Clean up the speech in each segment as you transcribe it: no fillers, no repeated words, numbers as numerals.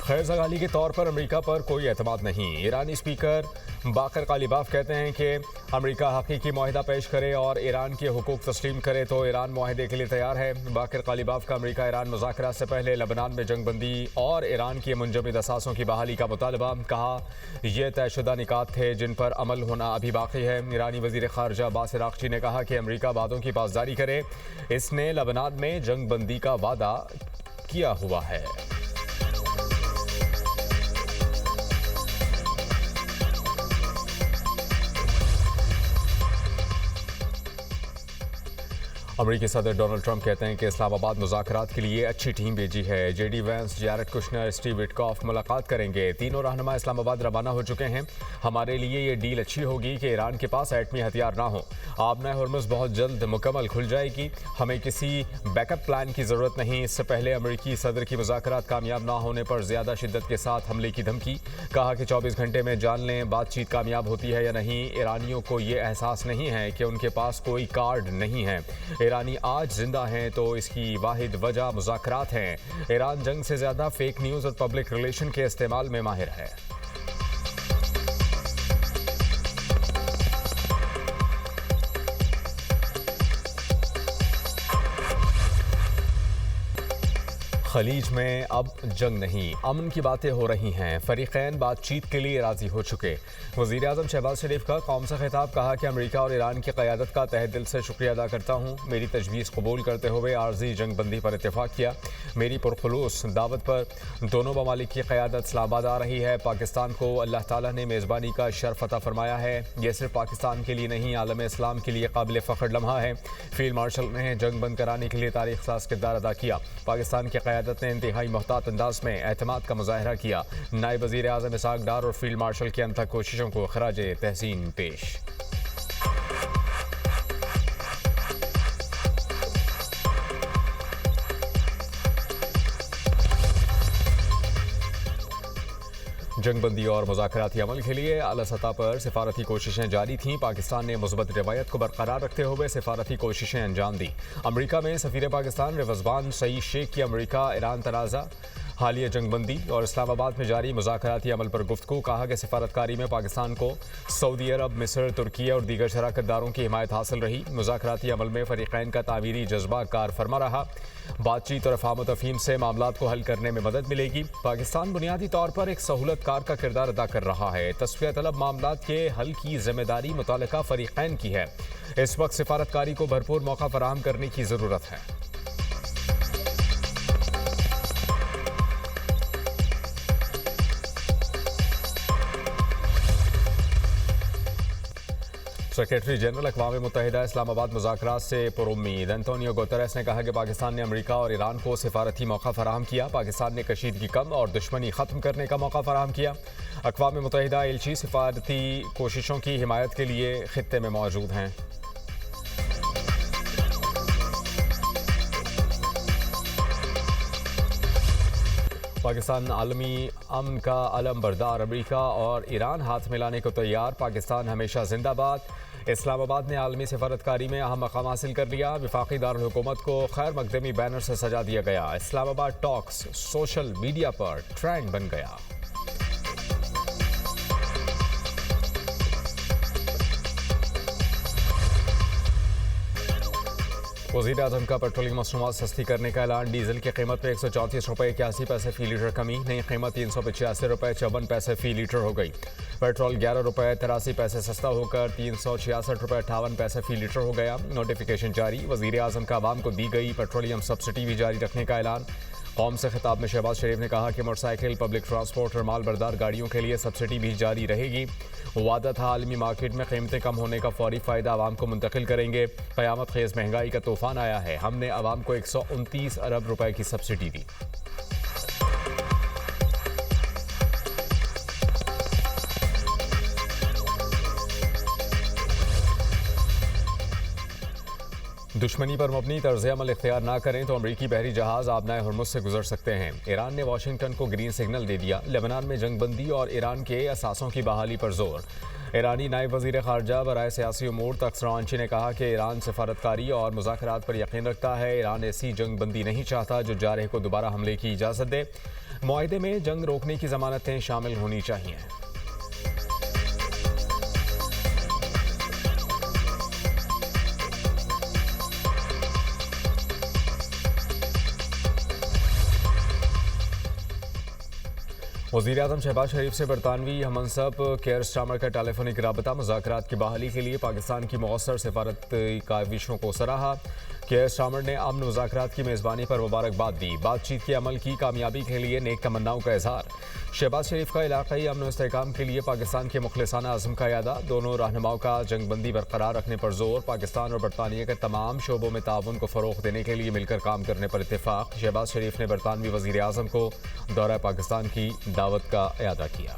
खैर सगाली के तौर पर अमेरिका पर कोई एतमाद नहीं। ईरानी स्पीकर बाकर कालिबाफ कहते हैं कि अमेरिका हकीकी मुआहिदा पेश करे और ईरान के हुकूक तस्लीम करे तो ईरान मुआहिदे के लिए तैयार है। बाकर कालिबाफ का अमेरिका ईरान मुज़ाकरात से पहले लबनान में जंगबंदी और ईरान की मुंजमद असासों की बहाली का मुतालबा। कहा यह तयशुदा निकात थे जिन पर अमल होना अभी बाकी है। ईरानी वज़ीर ख़ारजा अब्बास अराग़ची ने कहा कि अमेरिका वादों की पासदारी करे। इसने लबनान में जंगबंदी का वादा किया हुआ है। अमेरिकी सदर डोनाल्ड ट्रंप कहते हैं कि इस्लामाबाद मुज़ाकरात के लिए अच्छी टीम भेजी है। JD Vance, Jared Kushner, Steve Witkoff मुलाकात करेंगे। तीनों रहनुमा इस्लामाबाद रवाना हो चुके हैं। हमारे लिए ये डील अच्छी होगी कि ईरान के पास एटमी हथियार ना हो। आबना हुर्मुज़ बहुत जल्द मुकम्मल खुल जाएगी। हमें किसी बैकअप प्लान की ज़रूरत नहीं। इससे पहले अमेरिकी सदर की मुज़ाकरात कामयाब ना होने पर ज़्यादा शिद्दत के साथ हमले की धमकी। कहा कि 24 घंटे में जान लें बातचीत कामयाब होती है या नहीं। ईरानियों को ये एहसास नहीं है कि उनके पास कोई कार्ड नहीं है। ईरानी आज जिंदा हैं तो इसकी वाहिद वजह मुज़ाकरात हैं। ईरान जंग से ज़्यादा फेक न्यूज़ और पब्लिक रिलेशन के इस्तेमाल में माहिर है। खलीज में अब जंग नहीं, अमन की बातें हो रही हैं। फरीकैन बातचीत के लिए राजी हो चुके। वज़ीर आज़म शहबाज शरीफ का कौम से खिताब। कहा कि अमेरिका और ईरान की क़यादत का तहे दिल से शुक्रिया अदा करता हूँ। मेरी तजवीज़ कबूल करते हुए आर्जी जंगबंदी पर इत्तेफाक किया। मेरी पुरखुलूस दावत पर दोनों ममालिक की क़यादत इस्लामाबाद आ रही है। पाकिस्तान को अल्लाह ताला ने मेज़बानी का शर्फ अता फरमाया है। यह सिर्फ पाकिस्तान के लिए नहीं, आलम इस्लाम के लिए काबिल फ़ख्र लम्हा है। फील्ड मार्शल ने जंग बंद कराने के लिए तारीख़ साज़ किरदार अदा किया। पाकिस्तान की क़यादत ने इंतहाई मोहतात अंदाज में एतमाद का मुजाहरा किया। नायब वज़ीर आज़म इसहाक डार और फील्ड मार्शल की अनथक कोशिशों को खराजे तहसीन पेश। जंगबंदी और मुज़ाकराती अमल के लिए आला सतह पर सिफारती कोशिशें जारी थीं। पाकिस्तान ने मुस्बत रवायत को बरकरार रखते हुए सिफारती कोशिशें अंजाम दी। अमरीका में सफ़ीर पाकिस्तान रिजवान सईद शेख की अमरीका ईरान तनाज़ा, हालिया जंगबंदी और इस्लामाबाद में जारी मुज़ाकराती अमल पर गुफ्तगू। कहा कि सिफारतकारी में पाकिस्तान को सऊदी अरब, मिस्र, तुर्की और दीगर शराकतदारों की हिमायत हासिल रही। मुज़ाकराती अमल में फ़रीक़ैन का तामीरी जज्बा कार फरमा रहा। बातचीत और अफ़हाम तफ़हीम से मामलात को हल करने में मदद मिलेगी। पाकिस्तान बुनियादी तौर पर एक सहूलतकार का किरदार अदा कर रहा है। तस्फ़िया तलब मामलात के हल की ज़िम्मेदारी मुतल्लिक़ा फ़रीक़ैन की है। इस वक्त सिफारतकारी को भरपूर मौका फराहम करने की ज़रूरत है। सेक्रेटरी जनरल अक़वाम मुत्तहिदा इस्लामाबाद मुज़ाकरात से पुरुम्मीद। एंटोनियो गुतेरेस ने कहा कि पाकिस्तान ने अमेरिका और ईरान को सिफारती मौका फराहम किया। पाकिस्तान ने कशीदगी कम और दुश्मनी ख़त्म करने का मौका फराहम किया। अक़वाम मुत्तहिदा एलची सिफारती कोशिशों की हिमायत के लिए ख़ित्ते में मौजूद हैं। पाकिस्तान आलमी अमन का अलम बरदार। अमेरिका और ईरान हाथ मिलाने को तैयार। पाकिस्तान हमेशा जिंदाबाद। इस्लामाबाद ने आलमी सफारतकारी में अहम मकाम हासिल कर लिया। वफाकी दारुल हुकूमत को खैर मकदमी बैनर से सजा दिया गया। इस्लामाबाद टॉक्स सोशल मीडिया पर ट्रेंड बन गया। वज़ीर आज़म का पेट्रोलियम मसनूआत सस्ती करने का ऐलान। डीजल की कीमत में 134 रुपये 81 पैसे फ़ी लीटर कमी। नई कीमत 385 रुपये 54 पैसे फ़ी लीटर हो गई। पेट्रोल 11 रुपये 83 पैसे सस्ता होकर 366 रुपये 58 पैसे फ़ी लीटर हो गया। नोटिफिकेशन जारी। वज़ीर आज़म का आवाम को दी गई पेट्रोलियम सब्सिडी भी जारी रखने का ऐलान। कौम से खिताब में शहबाज शरीफ ने कहा कि मोटरसाइकिल, पब्लिक ट्रांसपोर्ट और माल बरदार गाड़ियों के लिए सब्सिडी भी जारी रहेगी। वादा था आलमी मार्केट में कीमतें कम होने का फौरी फ़ायदा आवाम को मुंतकिल करेंगे। क़यामत खेज़ महंगाई का तूफ़ान आया है। हमने आवाम को 129 अरब रुपए की सब्सिडी दी। दुश्मनी पर मबनी तर्ज अमल इख्तियार ना करें तो अमरीकी बहरी जहाज आबनाए हुर्मुज़ से गुजर सकते हैं। ईरान ने वाशिंगटन को ग्रीन सिग्नल दे दिया। लेबनान में जंगबंदी और ईरान के असासों की बहाली पर जोर। ईरानी नायब वज़ीर ख़ारजा बराए सियासी उमूर तख्त रवांची ने कहा कि ईरान सफारतकारी और मुज़ाकरात पर यकीन रखता है। ईरान ऐसी जंगबंदी नहीं चाहता जो जारह को दोबारा हमले की इजाज़त दे। मुआहदे में जंग रोकने की ज़मानतें शामिल होनी चाहिए। वज़ीर-ए-आज़म शहबाज शरीफ से बरतानवी हमनसब केयर स्टार्मर का टेलीफोनिक राबता। मुज़ाकरात की बहाली के लिए पाकिस्तान की मौसर सफारती काविशों को सराहा। केयर स्टार्मर ने अमन मुज़ाकरात की मेज़बानी पर मुबारकबाद दी। बातचीत के अमल की कामयाबी के लिए नेक तमन्नाओं का इज़हार। शहबाज शरीफ का इलाक़ाई अमन व इस्तेहकाम के लिए पाकिस्तान के मुखलिसाना अज़्म का यादा। दोनों रहनुमाओं का जंगबंदी बरकरार रखने पर जोर। पाकिस्तान और बरतानिया के तमाम शोबों में ताउन को फ़रोग़ देने के लिए मिलकर काम करने पर इत्तेफ़ाक़। शहबाज शरीफ ने बरतानवी वज़ीर-ए-आज़म को दौरा पाकिस्तान की दावत का इयादा किया।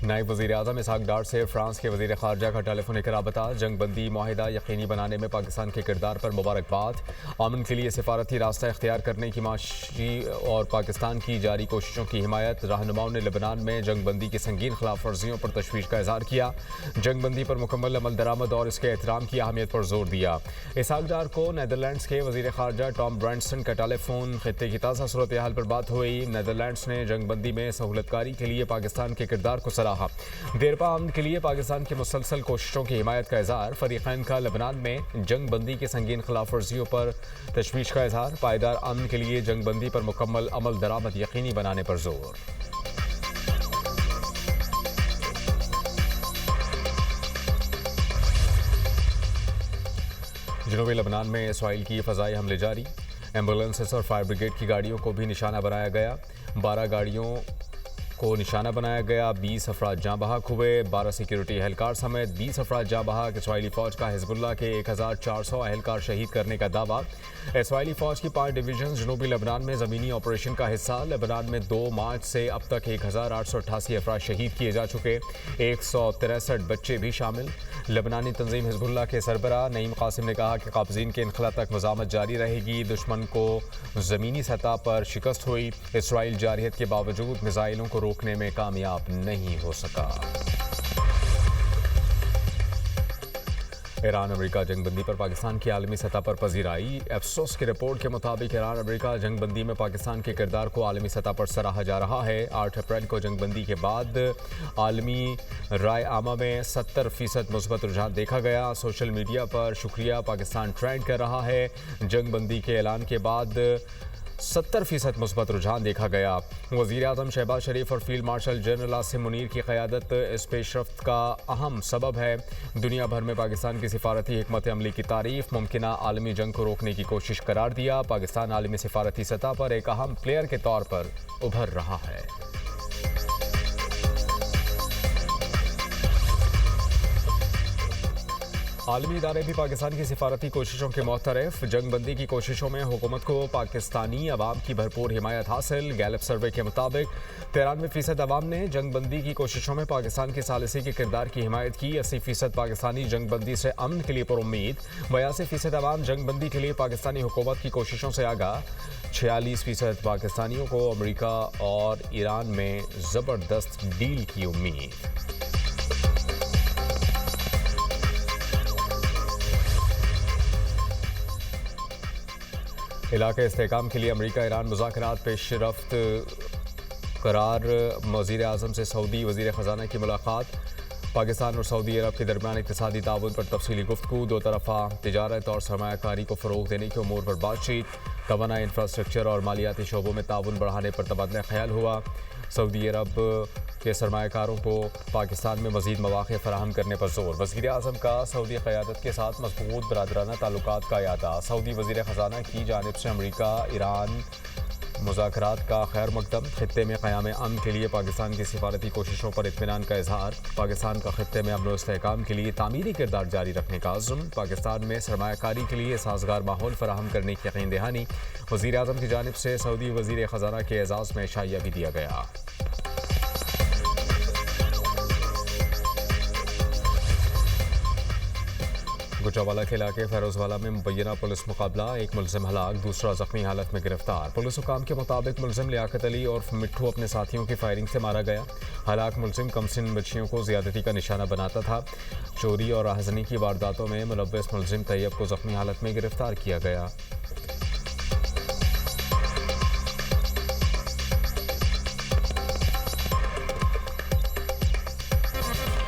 नायब वज़ीर-ए-आज़म इसहाक़ डार से फ्रांस के वज़ीर ख़ारजा का टेलीफोनिक राबता। जंगबंदी मुआहिदा यकीनी बनाने में पाकिस्तान के किरदार पर मुबारकबाद। अमन के लिए सिफारती रास्ता इख्तियार करने की माशी और पाकिस्तान की जारी कोशिशों की हिमायत। रहनुमाओं ने लेबनान में जंगबंदी की संगीन खिलाफ वर्जियों पर तशवीश का इज़हार किया। जंगबंदी पर मुकम्मल अमल दरामद और इसके एहतराम की अहमियत पर जोर दिया। इसहाक़ डार को नीदरलैंड्स के वज़ीर ख़ारजा टॉम ब्रांडसन का टेलीफोन। खित्ते की ताज़ा सूरत हाल पर बात हुई। नीदरलैंड्स ने जंगबंदी में सहूलतकारी के लिए पाकिस्तान के किरदार को सराहा। देरपा अमन के लिए पाकिस्तान की मुसलसल कोशिशों की हिमायत का इज़हार। फरीक़ैन का लेबनान में जंगबंदी की संगीन खिलाफ वर्जियों पर तशवीश का इज़हार। पायदार अमन के लिए जंगबंदी पर मुकम्मल अमल दरामद यकीनी बनाने पर जोर। जनूबी लेबनान में इसराइल की फ़ज़ाई हमले जारी। एम्बुलेंसेस और फायर ब्रिगेड की गाड़ियों को भी निशाना बनाया गया। 12 गाड़ियों को निशाना बनाया गया। 20 अफराद जाँ बहक हुए। 12 सिक्योरिटी एहलकार समेत 20 अफराद जाँ बहक। इसराइली फ़ौज का हिजबुल्लाह के 1400 एहलकार शहीद करने का दावा। इसराइली फ़ौज की 5 डिवीजन जनूबी लेबनान में ज़मीनी ऑपरेशन का हिस्सा। लेबनान में 2 मार्च से अब तक 1888 अफराद शहीद किए जा चुके। 163 बच्चे भी शामिल। लेबनानी तंजीम हिजबुल्लाह के सरबराह नईम कासिम ने कहा कि काबज़ीन के इनखला तक मज़ामत जारी रहेगी। दुश्मन को ज़मीनी सतह पर शिकस्त हुई। इसराइल जारहियत के बावजूद मिसाइलों को रोकने में कामयाब नहीं हो सका। ईरान अमेरिका जंगबंदी पर पाकिस्तान की आलमी सतह पर पजीराई। एफसोस की रिपोर्ट के मुताबिक ईरान अमेरिका जंगबंदी में पाकिस्तान के किरदार को आलमी सतह पर सराहा जा रहा है। 8 अप्रैल को जंगबंदी के बाद आलमी राय आमा में 70% मुस्बत रुझान देखा गया। सोशल मीडिया पर शुक्रिया पाकिस्तान ट्रेंड कर रहा है। जंगबंदी के ऐलान के बाद 70% मुस्बत रुझान देखा गया। वज़ीर-ए-आज़म शहबाज शरीफ और field marshal general Asim Munir की क़यादत इस पेशरफ्त का अहम सबब है। दुनिया भर में पाकिस्तान की सिफारती हिकमत अमली की तारीफ मुमकिना आलमी जंग को रोकने की कोशिश करार दिया। पाकिस्तान आलमी सिफारती सतह पर एक अहम प्लेयर के तौर पर उभर रहा है। आलमी इदारे भी पाकिस्तान की सिफारती कोशिशों के मुतरफ। जंगबंदी की कोशिशों में हुकूमत को पाकिस्तानी अवाम की भरपूर हिमायत हासिल। गैलप सर्वे के मुताबिक 93% अवाम ने जंगबंदी की कोशिशों में पाकिस्तान की सालिसी के किरदार की हिमायत की। 80% पाकिस्तानी जंगबंदी से अमन के लिए पुरुम्मीद। 82% अवाम जंगबंदी के लिए पाकिस्तानी हुकूमत की कोशिशों से आगाह। 46% पाकिस्तानियों को अमरीका और ईरान में ज़बरदस्त डील की उम्मीद। इलाके इस्तेहकाम के लिए अमरीका ईरान मुज़ाकरात पेशरफ्त करार। वज़ीर-ए-आज़म से सऊदी वज़ीर ख़ज़ाना की मुलाकात। पाकिस्तान और सऊदी अरब के दरमियान इक़्तिसादी ताउन पर तफसीली गुफ्तगू। दो तरफ़ा तिजारत और सरमायाकारी को फ़रोग़ देने के उमूर पर बातचीत। तवानाई इंफ्रास्ट्रक्चर और मालियाती शोबों में ताउन बढ़ाने पर तबादला ख्याल हुआ। सऊदी अरब के सरमायाकारों को पाकिस्तान में मज़ीद मौक़े फ़राहम करने पर जोर। वज़ीर-ए-आज़म का सऊदी क़यादत के साथ मज़बूत बरादराना ताल्लुकात का यादा। सऊदी वज़ीर ख़ज़ाना की जानिब से अमरीका ईरान मुज़ाकरात का खैर मकदम। खित्ते में क़याम अमन के लिए पाकिस्तान की सिफारती कोशिशों पर इत्मीनान का इजहार। पाकिस्तान का खित्ते में अमन व इस्तेहकाम के लिए तामीरी किरदार जारी रखने का अज़्म। पाकिस्तान में सरमायाकारी के लिए साज़गार माहौल फ़राहम करने की यकीन दहानी। वज़ीर-ए-आज़म की जानिब से सऊदी वज़ीर ख़ज़ाना के एजाज़ में शाइया भी दिया गया। गुजरावाला के इलाके फैरोजवाला में मुबैना पुलिस मुकाबला, एक मुलजिम हलाक, दूसरा जख्मी हालत में गिरफ्तार। पुलिस हुकाम के मुताबिक मुलजिम लियाकत अली और मिट्ठू अपने साथियों की फायरिंग से मारा गया। हलाक मुलजिम कमसिन बच्चियों को ज्यादती का निशाना बनाता था। चोरी और राहजनी की वारदातों में मुलव्वस मुलजिम तैयब को जख्मी हालत में गिरफ्तार किया गया।